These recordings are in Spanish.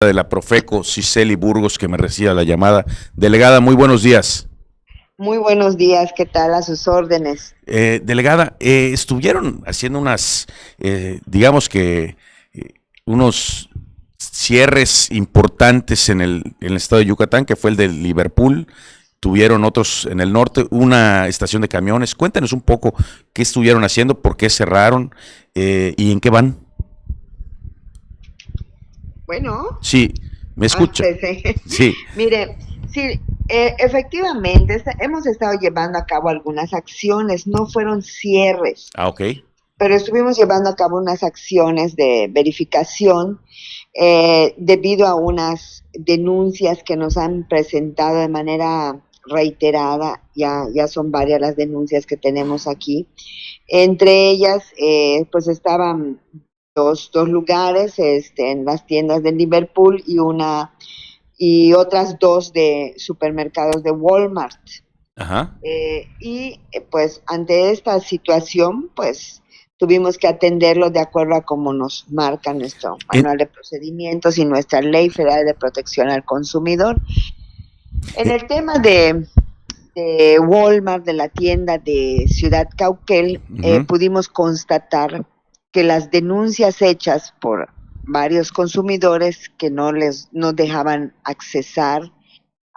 De la Profeco, Cicely Burgos, que me reciba la llamada. Delegada, muy buenos días. Muy buenos días, ¿qué tal? A sus órdenes. Delegada, estuvieron haciendo digamos que, unos cierres importantes en el estado de Yucatán, que fue el de Liverpool. Tuvieron otros en el norte, una estación de camiones. Cuéntanos un poco qué estuvieron haciendo, por qué cerraron y en qué van. Bueno, Sí, me escucha. Sí, mire, sí, efectivamente, hemos estado llevando a cabo algunas acciones, no fueron cierres, ok. pero estuvimos llevando a cabo unas acciones de verificación debido a unas denuncias que nos han presentado de manera reiterada, ya son varias las denuncias que tenemos aquí. Entre ellas, pues estaban dos lugares, en las tiendas de Liverpool y otras dos de supermercados de Walmart. Ajá. Pues ante esta situación, pues tuvimos que atenderlo de acuerdo a cómo nos marca nuestro En- manual de procedimientos y nuestra ley federal de protección al consumidor. En eh, el tema de Walmart, de la tienda de Ciudad Cauquel, Ujú. pudimos constatar que las denuncias hechas por varios consumidores que no dejaban accesar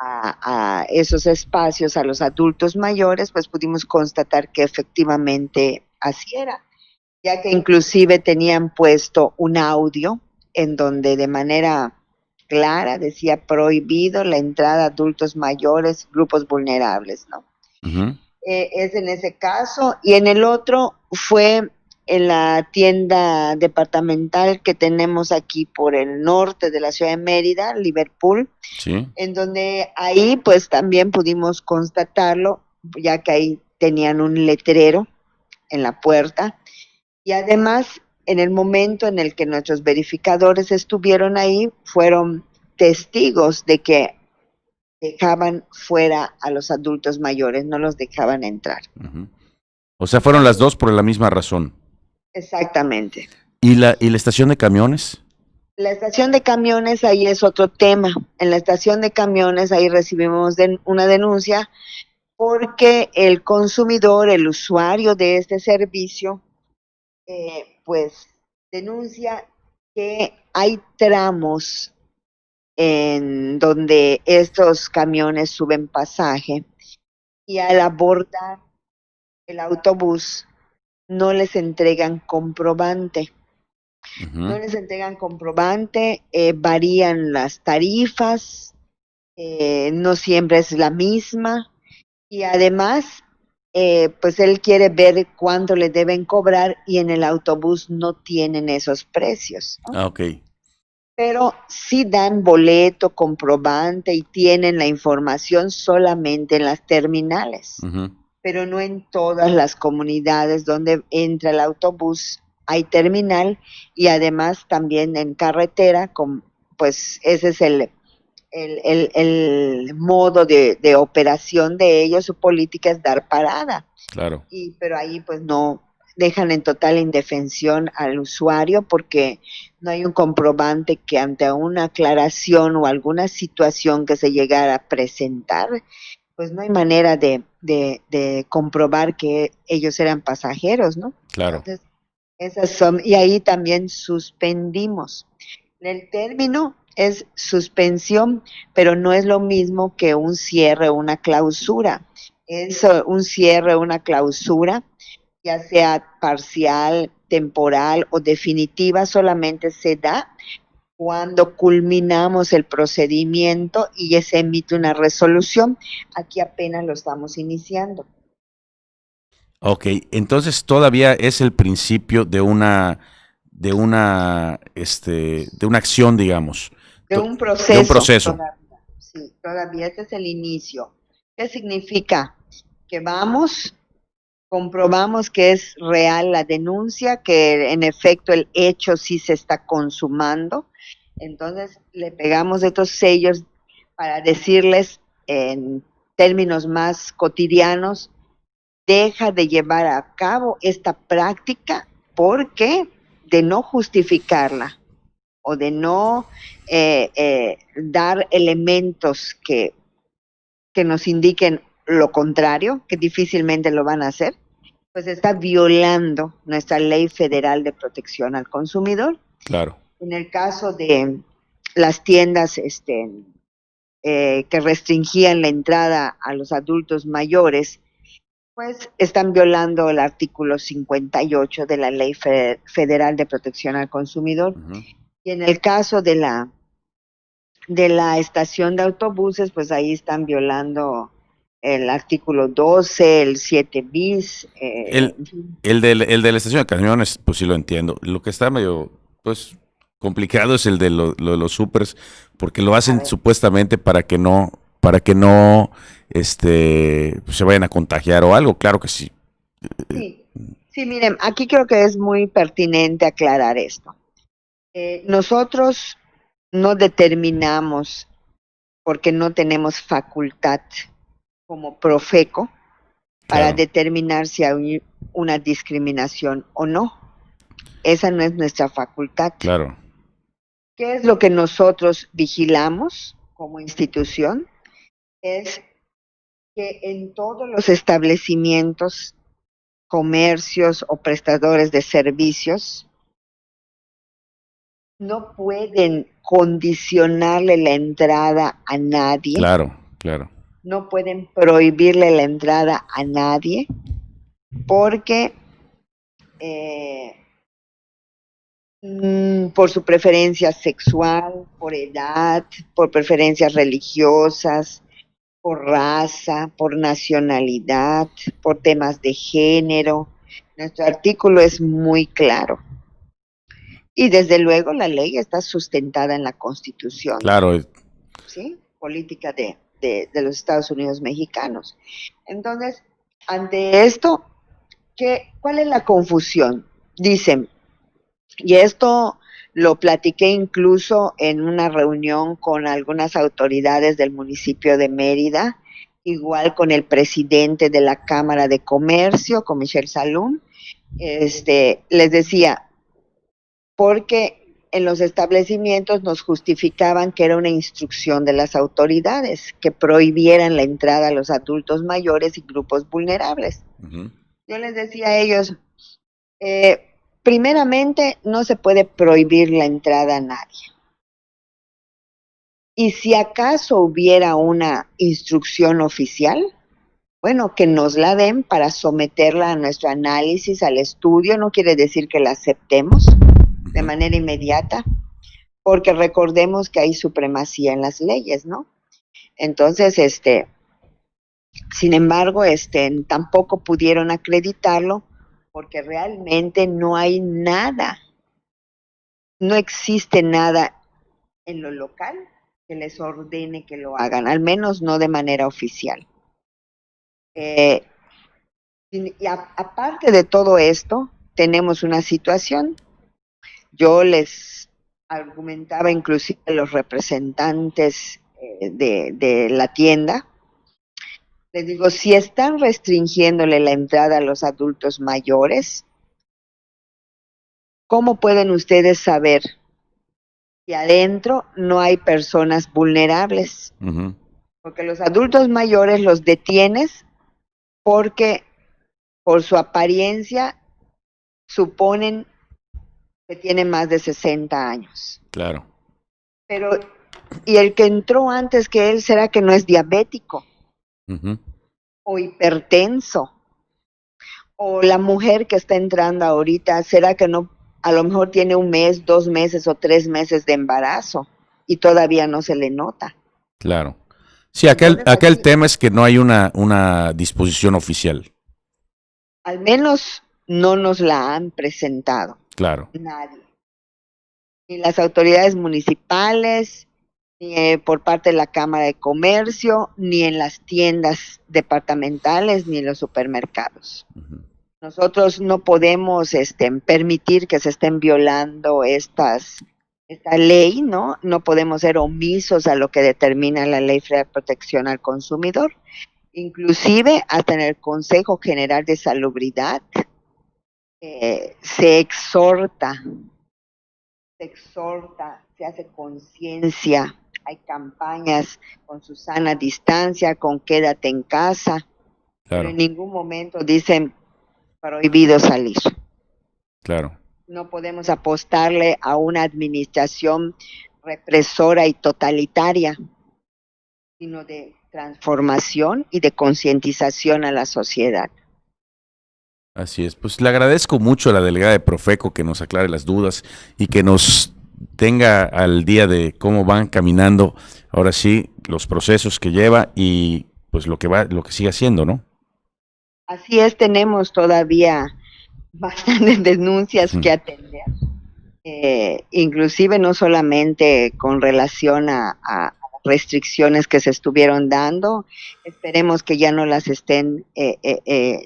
a esos espacios a los adultos mayores, pues pudimos constatar que efectivamente así era, ya que inclusive tenían puesto un audio en donde de manera clara decía prohibido la entrada a adultos mayores, grupos vulnerables, ¿no? Ujú. Es en ese caso, y en el otro fue en la tienda departamental que tenemos aquí por el norte de la ciudad de Mérida, Liverpool, Sí. en donde ahí pues también pudimos constatarlo, ya que ahí tenían un letrero en la puerta, y además en el momento en el que nuestros verificadores estuvieron ahí, fueron testigos de que dejaban fuera a los adultos mayores, no los dejaban entrar. Ujú. O sea, fueron las dos por la misma razón. Exactamente. ¿Y la estación de camiones? La estación de camiones ahí es otro tema. En la estación de camiones ahí recibimos una denuncia porque el consumidor, el usuario de este servicio, pues denuncia que hay tramos en donde estos camiones suben pasaje y al abordar el autobús no les entregan comprobante. No Ujú. les entregan comprobante, varían las tarifas, no siempre es la misma y además, pues él quiere ver cuánto le deben cobrar y en el autobús no tienen esos precios, ¿no? Ah, ok. Pero sí dan boleto, comprobante y tienen la información solamente en las terminales, Ujú. pero no en todas las comunidades donde entra el autobús hay terminal y además también en carretera, pues ese es el modo de operación de ellos, su política es dar parada, Claro. pero ahí pues no dejan en total indefensión al usuario porque no hay un comprobante que ante una aclaración o alguna situación que se llegara a presentar, pues no hay manera de comprobar que ellos eran pasajeros, ¿no? Claro. Entonces, esas son, y ahí también suspendimos. El término es suspensión, pero no es lo mismo que un cierre o una clausura. Es un cierre o una clausura, ya sea parcial, temporal o definitiva, solamente se da cuando culminamos el procedimiento y ya se emite una resolución. Aquí apenas lo estamos iniciando. Ok, entonces todavía es el principio de una acción, digamos, De un de un proceso proceso. todavía, sí, todavía este es el inicio. ¿Qué significa? Que vamos, comprobamos que es real la denuncia, que en efecto el hecho sí se está consumando, entonces le pegamos estos sellos para decirles en términos más cotidianos, deja de llevar a cabo esta práctica porque de no justificarla o de no dar elementos que nos indiquen lo contrario, que difícilmente lo van a hacer, pues está violando nuestra ley federal de protección al consumidor. Claro. En el caso de las tiendas que restringían la entrada a los adultos mayores, pues están violando el artículo 58 de la Ley Federal de Protección al Consumidor. Uh-huh. Y en el caso de la estación de autobuses, pues ahí están violando el artículo 12, el 7 bis. El de la estación de camiones, pues sí lo entiendo. Lo que está medio, pues, complicado es el de lo de los supers, porque lo hacen supuestamente para que no, se vayan a contagiar o algo. Claro que sí. Sí, miren, aquí creo que es muy pertinente aclarar esto. Nosotros no determinamos, porque no tenemos facultad como Profeco para Claro. determinar si hay una discriminación o no. Esa no es nuestra facultad. Claro. ¿Qué es lo que nosotros vigilamos como institución? Es que en todos los establecimientos, comercios o prestadores de servicios no pueden condicionarle la entrada a nadie. Claro, claro. No pueden prohibirle la entrada a nadie porque por su preferencia sexual, por edad, por preferencias religiosas, por raza, por nacionalidad, por temas de género. Nuestro artículo es muy claro. Y desde luego la ley está sustentada en la Constitución. Claro. ¿Sí? Política de los Estados Unidos mexicanos. Entonces, ante esto, ¿cuál es la confusión? Dicen, y esto lo platiqué incluso en una reunión con algunas autoridades del municipio de Mérida, igual con el presidente de la Cámara de Comercio, con Michel Salum, les decía, porque en los establecimientos nos justificaban que era una instrucción de las autoridades, que prohibieran la entrada a los adultos mayores y grupos vulnerables. Uh-huh. Yo les decía a ellos, primeramente, no se puede prohibir la entrada a nadie. Y si acaso hubiera una instrucción oficial, bueno, que nos la den para someterla a nuestro análisis, al estudio. No quiere decir que la aceptemos de manera inmediata, porque recordemos que hay supremacía en las leyes, ¿no? Entonces, sin embargo, tampoco pudieron acreditarlo, porque realmente no hay nada, no existe nada en lo local que les ordene que lo hagan, al menos no de manera oficial. Y aparte de todo esto, tenemos una situación. Yo les argumentaba inclusive a los representantes de la tienda, les digo, si están restringiéndole la entrada a los adultos mayores, ¿cómo pueden ustedes saber que adentro no hay personas vulnerables? Uh-huh. Porque los adultos mayores los detienes porque por su apariencia suponen que tiene más de 60 años. Claro. Pero, ¿y el que entró antes que él será que no es diabético? Uh-huh. O hipertenso? O la mujer que está entrando ahorita, ¿será que no, a lo mejor tiene 1 mes, 2 meses o 3 meses de embarazo y todavía no se le nota? Claro. Sí, acá el tema es que no hay una disposición oficial. Al menos no nos la han presentado. Claro. Nadie. Ni las autoridades municipales, ni por parte de la Cámara de Comercio, ni en las tiendas departamentales, ni en los supermercados. Uh-huh. Nosotros no podemos permitir que se estén violando esta ley, ¿no? No podemos ser omisos a lo que determina la Ley Federal de Protección al Consumidor. Inclusive hasta en el Consejo General de Salubridad se exhorta se exhorta, se hace conciencia, hay campañas con su sana distancia, con quédate en casa, pero en Claro, ningún momento dicen prohibido salir. claro. No podemos apostarle a una administración represora y totalitaria, sino de transformación y de concientización a la sociedad. Así es. Pues le agradezco mucho a la delegada de Profeco que nos aclare las dudas y que nos tenga al día de cómo van caminando ahora sí los procesos que lleva y pues lo que sigue haciendo, ¿no? Así es, tenemos todavía bastantes denuncias Ujú. que atender. Inclusive no solamente con relación a restricciones que se estuvieron dando, esperemos que ya no las estén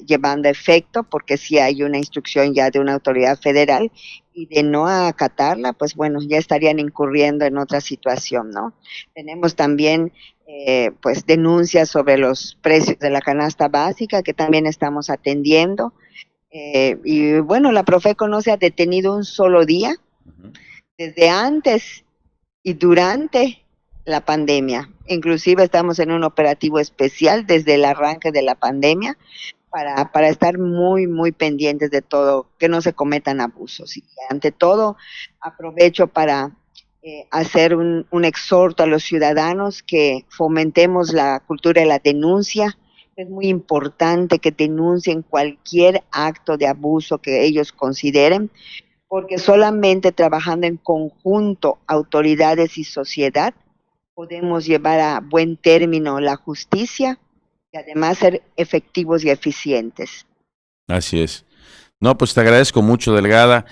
llevando a efecto, porque si hay una instrucción ya de una autoridad federal y de no acatarla, pues bueno, ya estarían incurriendo en otra situación, ¿no? Tenemos también pues denuncias sobre los precios de la canasta básica que también estamos atendiendo. Y bueno, la Profeco no se ha detenido un solo día Ujú. desde antes y durante la pandemia. Inclusive estamos en un operativo especial desde el arranque de la pandemia para estar muy, muy pendientes de todo, que no se cometan abusos. Y ante todo, aprovecho para hacer un exhorto a los ciudadanos que fomentemos la cultura de la denuncia. Es muy importante que denuncien cualquier acto de abuso que ellos consideren, porque solamente trabajando en conjunto, autoridades y sociedad, podemos llevar a buen término la justicia y además ser efectivos y eficientes. Así es. No, pues te agradezco mucho, delegada.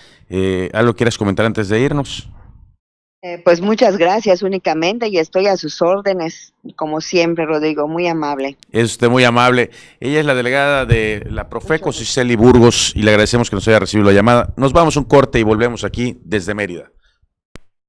¿Algo quieres comentar antes de irnos? Pues muchas gracias únicamente y estoy a sus órdenes, como siempre, Rodrigo, muy amable. Es usted muy amable. Ella es la delegada de la Mucho Profeco, gusto. Cicely Burgos, y le agradecemos que nos haya recibido la llamada. Nos vamos a un corte y volvemos aquí desde Mérida.